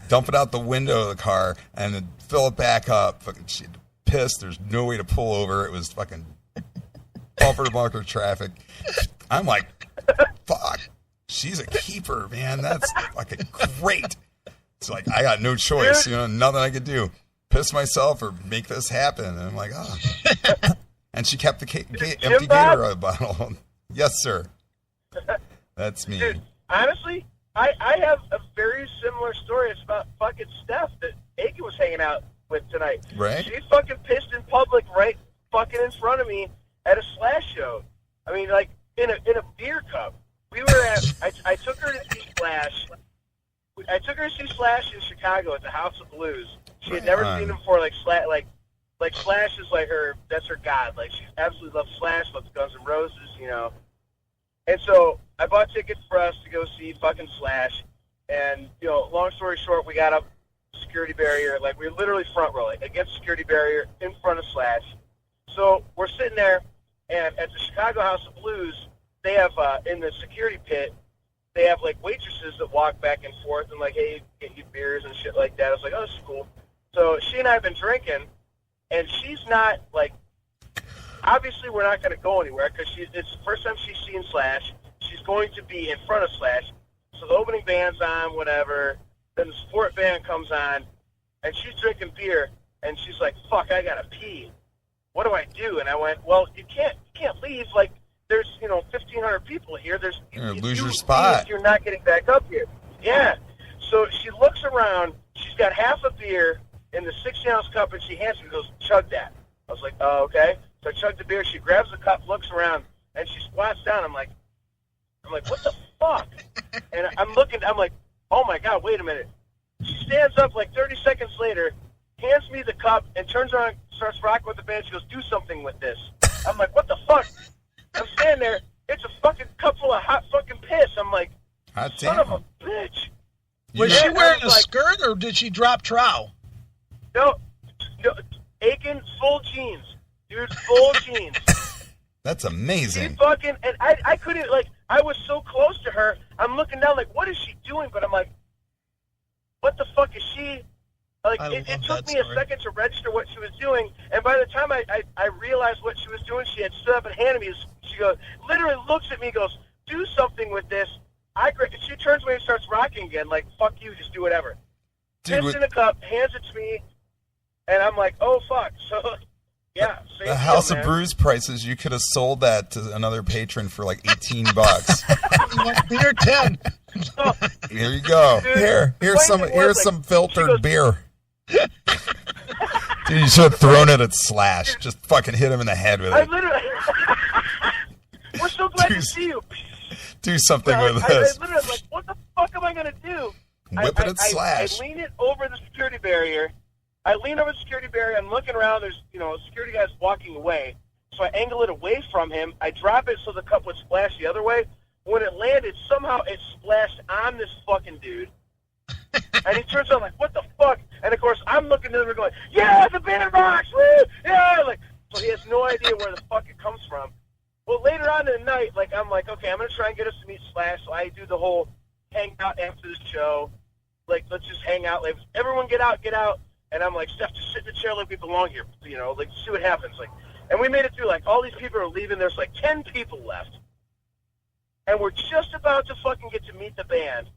dump it out the window of the car, and then fill it back up. Fucking she pissed. There's no way to pull over. It was fucking bumper to bumper traffic. I'm like, fuck. She's a keeper, man. That's fucking great. It's like, I got no choice. Nothing I could do. Piss myself or make this happen. And I'm like, oh. And she kept the empty Gatorade bottle. Yes, sir. That's me. Dude, honestly, I have a very similar story. It's about fucking Steph that Aiken was hanging out with tonight. Right. She fucking pissed in public right fucking in front of me at a Slash show. I mean, like, in a beer cup. We were at, I took her to see Slash. I took her to see Slash in Chicago at the House of Blues. She had never seen him before. Like Slash is like that's her god. Like, she absolutely loves Slash, loves Guns N' Roses, And so I bought tickets for us to go see fucking Slash. And, long story short, we got up security barrier. Like, we were literally front row, like, against security barrier in front of Slash. So we're sitting there, and at the Chicago House of Blues, they have, in the security pit, they have, like, waitresses that walk back and forth and, like, hey, get you beers and shit like that. I was like, oh, this is cool. So she and I have been drinking, and she's not, like, obviously we're not going to go anywhere because it's the first time she's seen Slash. She's going to be in front of Slash. So the opening band's on, whatever. Then the support band comes on, and she's drinking beer, and she's like, fuck, I got to pee. What do I do? And I went, well, you can't leave. Like, there's, 1,500 people here. You're lose your spot. You're not getting back up here. Yeah. So she looks around. She's got half a beer in the 60-ounce cup, and she hands me and goes, chug that. I was like, oh, okay. So I chugged the beer. She grabs the cup, looks around, and she squats down. I'm like, what the fuck? And I'm like, oh, my God, wait a minute. She stands up like 30 seconds later, hands me the cup, and turns around, starts rocking with the band. She goes, do something with this. I'm like, what the fuck? I'm standing there. It's a fucking cup full of hot fucking piss. I'm like, son of a bitch. Was she wearing a skirt, or did she drop trow? No, Aiken, full jeans. Dude, full jeans. That's amazing. She fucking, and I couldn't, like, I was so close to her. I'm looking down, like, what is she doing? But I'm like, what the fuck is she? Like, it took me a second to register what she was doing, and by the time I realized what she was doing, she had stood up and handed me. She goes, literally looks at me, goes, do something with this. She turns away and starts rocking again, like, fuck you, just do whatever. Piss in a cup, hands it to me, and I'm like, oh fuck. So, yeah. The House of Brews prices, you could have sold that to another patron for like $18. Beer 10. Here you go. Dude, here's some filtered beer. Dude, you should have thrown it at Slash. Just fucking hit him in the head with it. We're so glad to see you. Do something with this. I literally was like, what the fuck am I going to do? Whip it at Slash. I lean it over the security barrier. I'm looking around. There's, security guys walking away. So I angle it away from him. I drop it so the cup would splash the other way. When it landed, somehow it splashed on this fucking dude. And he turns around like, what the fuck? And, of course, I'm looking at him and going, yeah, the band rocks, woo! Yeah! Like, so he has no idea where the fuck it comes from. Well, later on in the night, I'm like, okay, I'm going to try and get us to meet Slash. So I do the whole hang out after the show. Like, let's just hang out. Like, everyone get out. And I'm like, Steph, just sit in the chair like we belong here. See what happens. Like, and we made it through. Like, all these people are leaving. There's like 10 people left. And we're just about to fucking get to meet the band.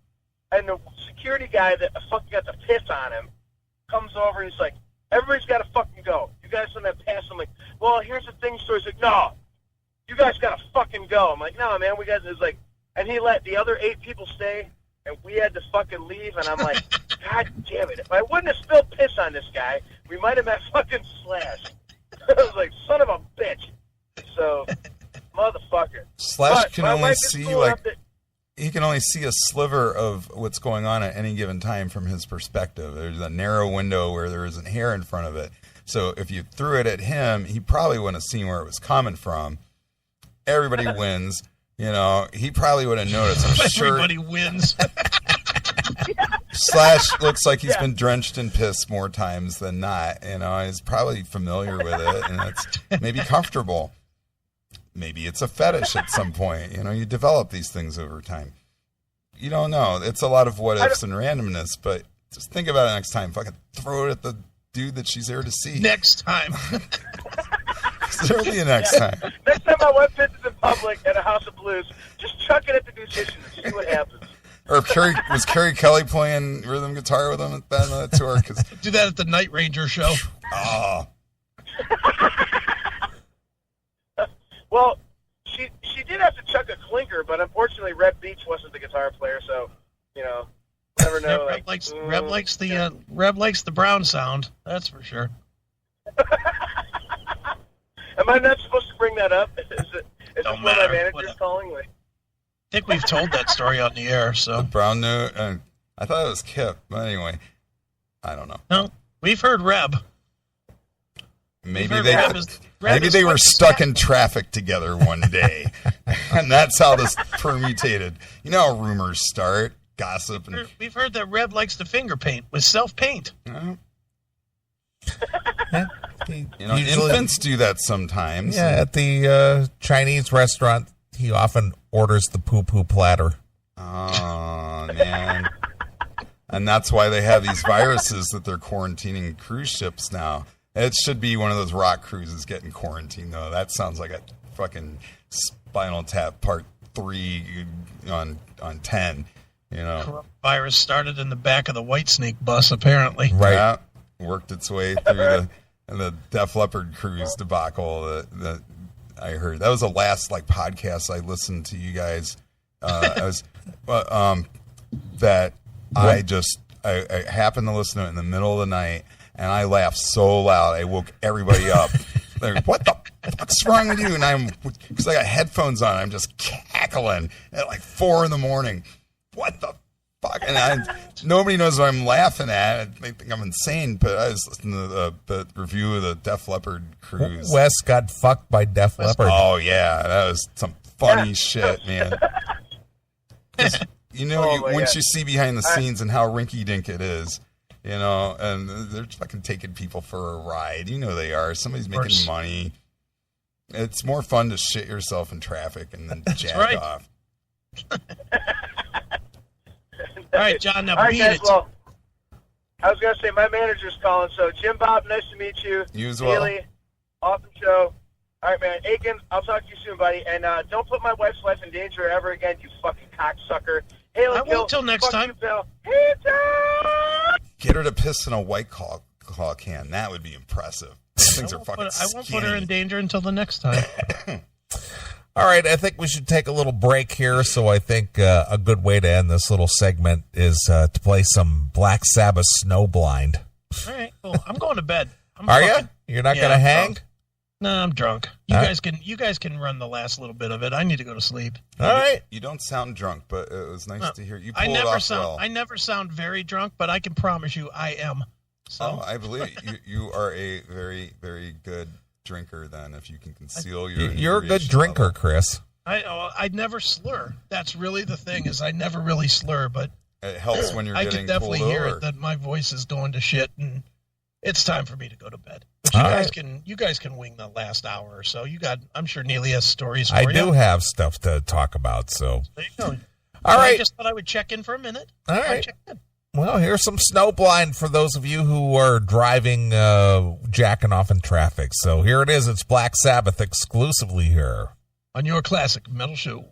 And the security guy that fucking got the piss on him comes over and he's like, everybody's got to fucking go. You guys don't have pass. I'm like, well, here's the thing. So he's like, no, you guys got to fucking go. I'm like, no, man, we got this. Like, and he let the other 8 people stay, and we had to fucking leave. And I'm like, God damn it. If I wouldn't have spilled piss on this guy, we might have met fucking Slash. I was like, son of a bitch. So, motherfucker. Slash can only see, he can only see a sliver of what's going on at any given time from his perspective. There's a narrow window where there isn't hair in front of it. So if you threw it at him, he probably wouldn't have seen where it was coming from. Everybody wins. He probably would have noticed. I'm sure. Everybody wins. Slash looks like he's been drenched in piss more times than not. You know, he's probably familiar with it, and it's maybe comfortable. Maybe it's a fetish at some point. You know, you develop these things over time. You don't know. It's a lot of what ifs and randomness, but just think about it next time. Fucking throw it at the dude that she's there to see. Next time. Certainly next time. Next time my wife pisses in public at a House of Blues, just chuck it at the musician and see what happens. Or if was Carrie Kelly playing rhythm guitar with him at the end of that tour? Cause, do that at the Night Ranger show. Oh. Well, she did have to chuck a clinker, but unfortunately Reb Beach wasn't the guitar player, so, you know, never know. Reb likes the brown sound, that's for sure. Am I not supposed to bring that up? Is this what my manager's calling? Like, I think we've told that story on the air, so. The brown note, I thought it was Kip, but anyway, I don't know. No, we've heard Reb. Maybe they were stuck in traffic together one day, and that's how this permutated. You know how rumors start, gossip. And we've heard that Reb likes to finger paint with self-paint. You know, infants do that sometimes. Yeah, at the Chinese restaurant, he often orders the poo-poo platter. Oh, man. And that's why they have these viruses that they're quarantining cruise ships now. It should be one of those rock cruises getting quarantined, though. That sounds like a fucking Spinal Tap Part 3 on 10, you know. Coronavirus started in the back of the Whitesnake bus, apparently. Right. Yeah, worked its way through the Def Leppard cruise debacle that I heard. That was the last, podcast I listened to you guys. I happened to listen to it in the middle of the night, and I laughed so loud I woke everybody up. They're like, what the fuck's wrong with you? And because I got headphones on, I'm just cackling at 4 a.m. What the fuck? And nobody knows what I'm laughing at. They think I'm insane, but I was listening to the review of the Def Leppard cruise. Wes got fucked by Def Leppard. Oh, yeah. That was some funny shit, man. Once you see behind the scenes and how rinky-dink it is, you know, and they're fucking taking people for a ride. You know they are. Somebody's making money. It's more fun to shit yourself in traffic and then jack off. All right, John, now beat guys, it. Well, I was going to say, my manager's calling, so Jim Bob, nice to meet you. You as well. Haley, awesome show. All right, man. Aiken, I'll talk to you soon, buddy. And don't put my wife's life in danger ever again, you fucking cocksucker. Haley, I won't till next time. Get her to piss in a White Claw can. That would be impressive. Those things are fucking I won't put her in danger until the next time. All right, I think we should take a little break here. So I think a good way to end this little segment is to play some Black Sabbath Snowblind. All right, cool. I'm going to bed. Are you? You're not going to hang? Drunk. No, I'm drunk. You guys can run the last little bit of it. I need to go to sleep. All right. You don't sound drunk, but it was nice to hear you pull it off well. I never sound very drunk, but I can promise you I am. So. Oh, I believe you are a very, very good drinker. Then, if you can conceal your, you're a good drinker, level. Chris. I never slur. That's really the thing, is I never really slur. But it helps when you're I getting can definitely pulled hear over. it that my voice is going to shit, and it's time for me to go to bed. But you guys can wing the last hour or so. I'm sure Neely has stories for you. I do have stuff to talk about. So there you go. All right. I just thought I would check in for a minute. All right. Well, here's some Snowblind for those of you who are driving, jacking off in traffic. So here it is. It's Black Sabbath exclusively here on your classic metal show.